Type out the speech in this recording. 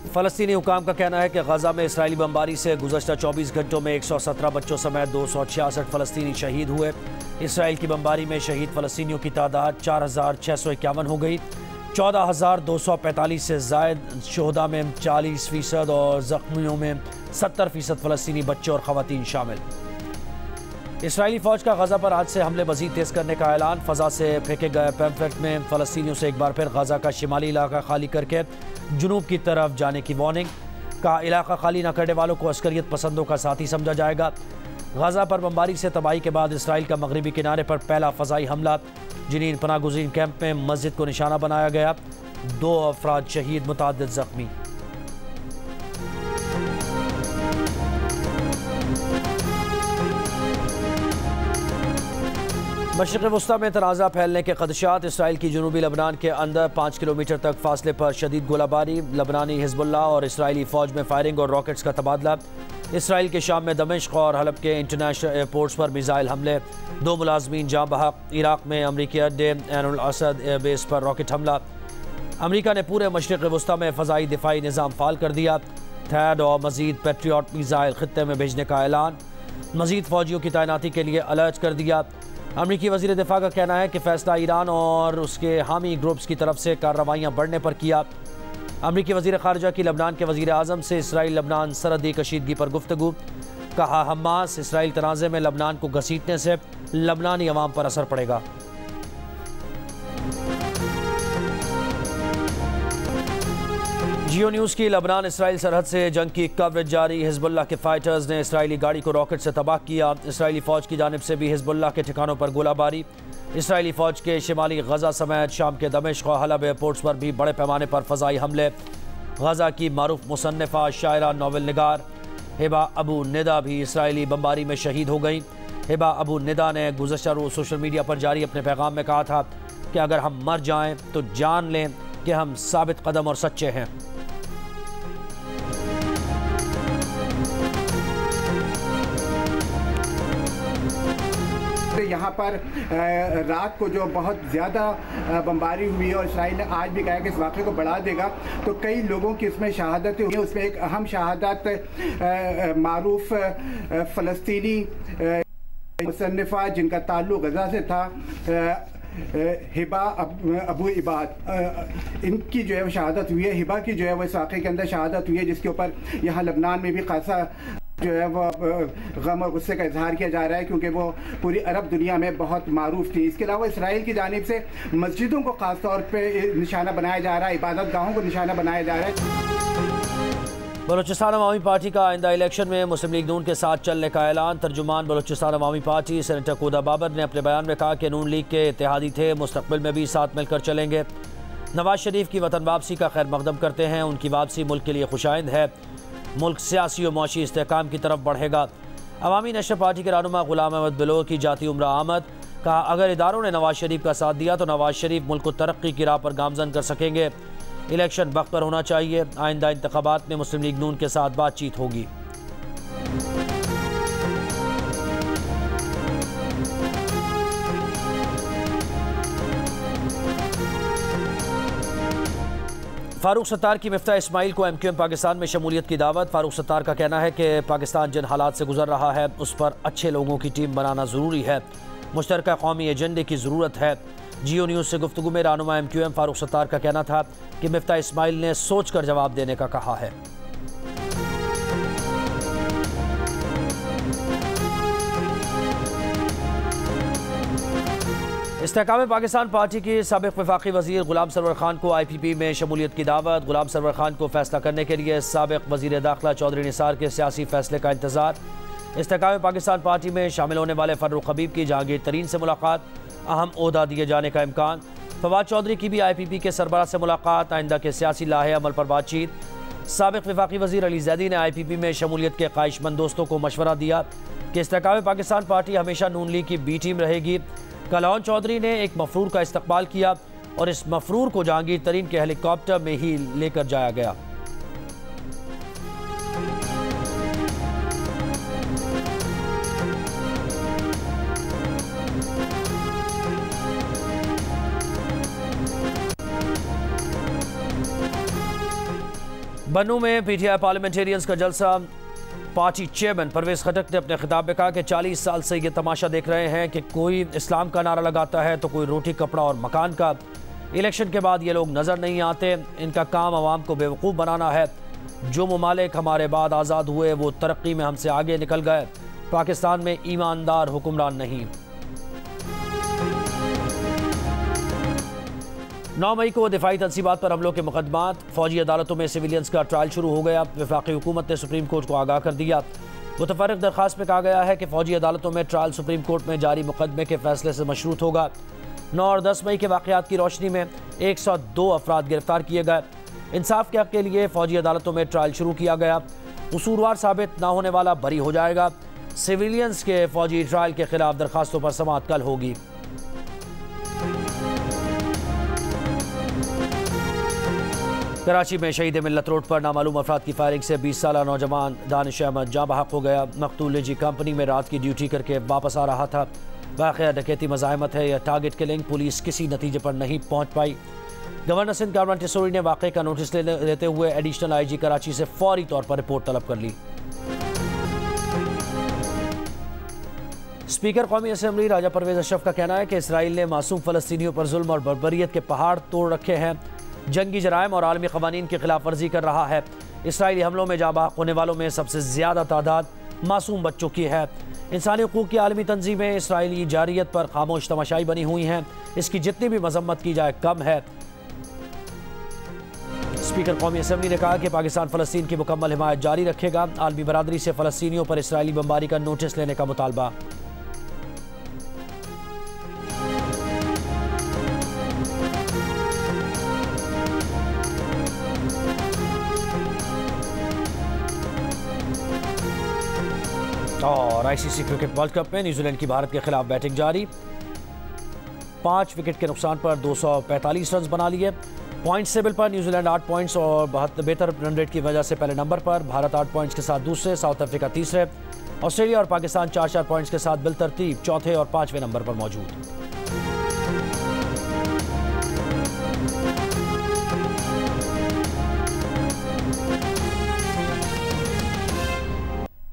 फ़लस्तीनी हुकाम का कहना है कि गजा में इसराइली बमबारी से गुज़श्ता 24 घंटों में 117 बच्चों समेत 266 फ़लस्तीनी शहीद हुए। इसराइल की बमबारी में शहीद फ़लस्तीनियों की तादाद 4,651 हो गई। 14,245 से ज़ायद शोहदा में 40% और ज़ख्मियों में 70% फ़लस्तीनी बच्चे और ख़वातीन शामिल। इसराइली फ़ौज का गजा पर आज से हमले मज़ीद तेज़ करने का ऐलान। फ़जा से फेंके गए पैम्फलेट में फ़लस्तीनियों से एक बार फिर गजा का शिमाली इलाका खाली करके जुनूब की तरफ जाने की वार्निंग। का इलाका खाली न करने वालों को अस्करियत पसंदों का साथी समझा जाएगा। गजा पर बमबारी से तबाही के बाद इसराइल का मगरबी किनारे पर पहला फ़ज़ाई हमला। जिनीन पनागुज़ीन कैंप में मस्जिद को निशाना बनाया गया। 2 अफराद शहीद, मुतअद्दिद ज़ख्मी। मशरिक़ वस्ता में तनाज़ा फैलने के खदशात। इसराइल की जनूबी लबनान के अंदर 5 किलोमीटर तक फासले पर शदीद गोलाबारी। लबनानी हिज़्बुल्लाह और इसराइली फ़ौज में फायरिंग और रॉकेट्स का तबादला। इसराइल के शाम में दमिश्क और हलब के इंटरनेशनल एयरपोर्ट्स पर मिसाइल हमले। 2 मुलाजमीन जाँ बहक। इराक़ में अमरीकी अड्डे ऐन अल असद एयरबेस पर रॉकेट हमला। अमरीका ने पूरे मशरिक़ वस्ता में फ़ज़ाई दिफाई निज़ाम फ़ाल कर दिया। थैड और मज़ीद पेट्रियट मिसाइल ख़ित्ते में भेजने का ऐलान। मज़ीद फ़ौजियों की तैनाती के लिए अलर्ट कर दिया। अमरीकी वज़ीर दिफा का कहना है कि फ़ैसला ईरान और उसके हामी ग्रुप्स की तरफ से कार्रवाइयाँ बढ़ने पर किया। अमरीकी वज़ीर ख़ारजा की लबनान के वज़ीर आज़म से इसराइल लबनान सरहदी कशीदगी पर गुफ्तगू। कहा हमास इसराइल तनाज़े में लबनान को घसीटने से लबनानी अवाम पर असर पड़ेगा। जियो न्यूज़ की लबनान इसराइल सरहद से जंग की कवरेज जारी। हिज़्बुल्लाह के फाइटर्स ने इसराइली गाड़ी को रॉकेट से तबाह किया। इसराइली फ़ौज की जानिब से भी हिज़्बुल्लाह के ठिकानों पर गोलाबारी। इसराइली फ़ौज के शिमाली गजा समेत शाम के दमिश्क और हलब एयरपोर्ट्स पर भी बड़े पैमाने पर फ़ज़ाई हमले। गजा की मारूफ मुसन्निफ़ा, शायरा, नावल निगार हिबा अबू निदा भी इसराइली बमबारी में शहीद हो गई। हिबा अबू निदा ने गुज़श्ता रोज़ सोशल मीडिया पर जारी अपने पैगाम में कहा था कि अगर हम मर जाएँ तो जान लें कि हम साबित कदम और सच्चे हैं। यहाँ पर रात को जो बहुत ज़्यादा बमबारी हुई और इसराइल ने आज भी कहा कि इस वाक़े को बढ़ा देगा, तो कई लोगों की इसमें शहादत हुई। उसमें एक अहम शहादत मारूफ फ़लस्तीनी मुसन्निफ़ा जिनका ताल्लुक़ गजा से था, हिबा अबू इबाद, इनकी जो है वो शहादत हुई है। हिबा की जो है वो इस वाक़े के अंदर शहादत हुई है, जिसके ऊपर यहाँ लबनान में भी खासा जो है वो गम और गुस्से का इजहार किया जा रहा है, क्योंकि वो पूरी अरब दुनिया में बहुत मारूफ थी। इसके अलावा इसराइल की जानिब से मस्जिदों को ख़ास तौर पे निशाना बनाया जा रहा है, इबादत गाहों को निशाना बनाया जा रहा है। बलूचिस्तान अवामी पार्टी का आइंदा इलेक्शन में मुस्लिम लीग नून के साथ चलने का ऐलान। तर्जुमान बलूचिस्तान अवामी पार्टी सेनेटर कोदा बाबर ने अपने बयान में कहा कि नून लीग के इत्तेहादी थे, मुस्तकबिल में भी साथ मिलकर चलेंगे। नवाज शरीफ की वतन वापसी का खैर मकदम करते हैं। उनकी वापसी मुल्क के लिए खुशाइंद है। मुल्क सियासी और मुआशी इस्तेहकाम की तरफ बढ़ेगा। अवामी नेशनल पार्टी के रहनुमा गुलाम अहमद बिलोर की जाती उम्र आमद। कहा अगर इदारों ने नवाज शरीफ का साथ दिया तो नवाज शरीफ मुल्क को तरक्की की राह पर गामजन कर सकेंगे। इलेक्शन वक्त पर होना चाहिए। आइंदा इंतखाबात में मुस्लिम लीग नून के साथ बातचीत होगी। फारूक सत्तार की मिफ्ता इस्माइल को MQM पाकिस्तान में शमूलियत की दावत। फारूक सत्तार का कहना है कि पाकिस्तान जिन हालात से गुजर रहा है उस पर अच्छे लोगों की टीम बनाना ज़रूरी है। मुश्तरका कौमी एजेंडे की ज़रूरत है। जियो न्यूज़ से गुफ्तगू में रहनुमा MQM फारूक सत्तार का कहना था कि मिफ्ता इस्माइल ने सोच कर जवाब देने का कहा है। इस्तेहकाम पाकिस्तान पार्टी के साबिक़ वफाकी वज़ीर गुलाम सरवर खान को IPP में शमूलियत की दावत। गुलाम सरवर खान को फैसला करने के लिए साबिक़ वज़ीर दाखिला चौधरी निसार के सियासी फैसले का इंतज़ार। इस्तेहकाम पाकिस्तान पार्टी में शामिल होने वाले फ़र्रुख हबीब की जहांगीर तरीन से मुलाकात। अहम ओहदा दिए जाने का इम्कान। फवाद चौधरी की भी IPP के सरबराह से मुलाकात। आइंदा के सियासी लाहे अमल पर बातचीत। साबिक़ वफाकी वज़ीर अली जैदी ने IPP में शमूलियत के ख्वाहिशमंद दोस्तों को मशवरा दिया कि इस्तेहकाम पाकिस्तान पार्टी हमेशा नून लीग की B टीम रहेगी। कलाउन चौधरी ने एक मफरूर का इस्तकबाल किया और इस मफरूर को जहांगीर तरीन के हेलीकॉप्टर में ही लेकर जाया गया। बन्नू में पीटीआई पार्लियामेंटेरियंस का जलसा। पार्टी चेयरमैन परवेज खटक ने अपने खिताब में कहा कि 40 साल से ये तमाशा देख रहे हैं कि कोई इस्लाम का नारा लगाता है तो कोई रोटी कपड़ा और मकान का। इलेक्शन के बाद ये लोग नज़र नहीं आते, इनका काम आवाम को बेवकूफ़ बनाना है। जो ममालिक हमारे बाद आज़ाद हुए वो तरक्की में हमसे आगे निकल गए। पाकिस्तान में ईमानदार हुक्मरान नहीं। 9 मई को दिफाई तनसीबात पर हमलों के मुकदमात। फौजी अदालतों में सिविलियंस का ट्रायल शुरू हो गया। वफाकी हुकूमत ने सुप्रीम कोर्ट को आगाह कर दिया। मुतफर्रिक दरख्वास्त में कहा गया है कि फौजी अदालतों में ट्रायल सुप्रीम कोर्ट में जारी मुकदमे के फैसले से मशरूत होगा। 9 और 10 मई के वाक़यात की रोशनी में 102 अफराद गिरफ्तार किए गए। इंसाफ के हक़ के लिए फौजी अदालतों में ट्रायल शुरू किया गया। कसूरवार साबित न होने वाला बरी हो जाएगा। सिविलियंस के फौजी ट्रायल के खिलाफ दरखास्तों पर समाअत कल होगी। कराची में शहीद मिल्लत रोड पर नामालूम अफराद की फायरिंग से 20 साला नौजवान दानिश अहमद जाँ बहक हो गया। मकतूल निजी कंपनी में रात की ड्यूटी करके वापस आ रहा था। वाक़या डकैती मज़ाहमत है या टारगेट किलिंग, पुलिस किसी नतीजे पर नहीं पहुँच पाई। गवर्नर सिंध कामरान टिसोरी ने वाक़े का नोटिस लेते हुए एडिशनल IG कराची से फौरी तौर पर रिपोर्ट तलब कर ली। स्पीकर कौमी असम्बली राजा परवेज अशरफ का कहना है कि इसराइल ने मासूम फ़लस्तीनियों पर जुल्म और बर्बरियत के पहाड़ तोड़ रखे हैं। जंगी जराइम और आलमी क़वानीन की खिलाफ वर्जी कर रहा है। इसराइली हमलों में जाबाक होने वालों में सबसे ज़्यादा तादाद मासूम बच्चों की है। इंसानी हकूक़ की आलमी तंजीमें इसराइली जारियत पर खामोश तमाशाई बनी हुई हैं। इसकी जितनी भी मजम्मत की जाए कम है। स्पीकर कौमी असम्बली ने कहा कि पाकिस्तान फ़लस्तीन की मुकम्मल हिमायत जारी रखेगा। आलमी बरादरी से फ़लस्तीनियों पर इसराइली बमबारी का नोटिस लेने का मुतालबा। और ICC क्रिकेट वर्ल्ड कप में न्यूजीलैंड की भारत के खिलाफ बैटिंग जारी। 5 विकेट के नुकसान पर 245 रन बना लिए। पॉइंट्स टेबल पर न्यूजीलैंड 8 पॉइंट्स और बेहतर रन रेट की वजह से पहले नंबर पर। भारत 8 पॉइंट्स के साथ दूसरे, साउथ अफ्रीका तीसरे। ऑस्ट्रेलिया और पाकिस्तान 4-4 पॉइंट्स के साथ बिलतरतीब चौथे और 5वें नंबर पर मौजूद।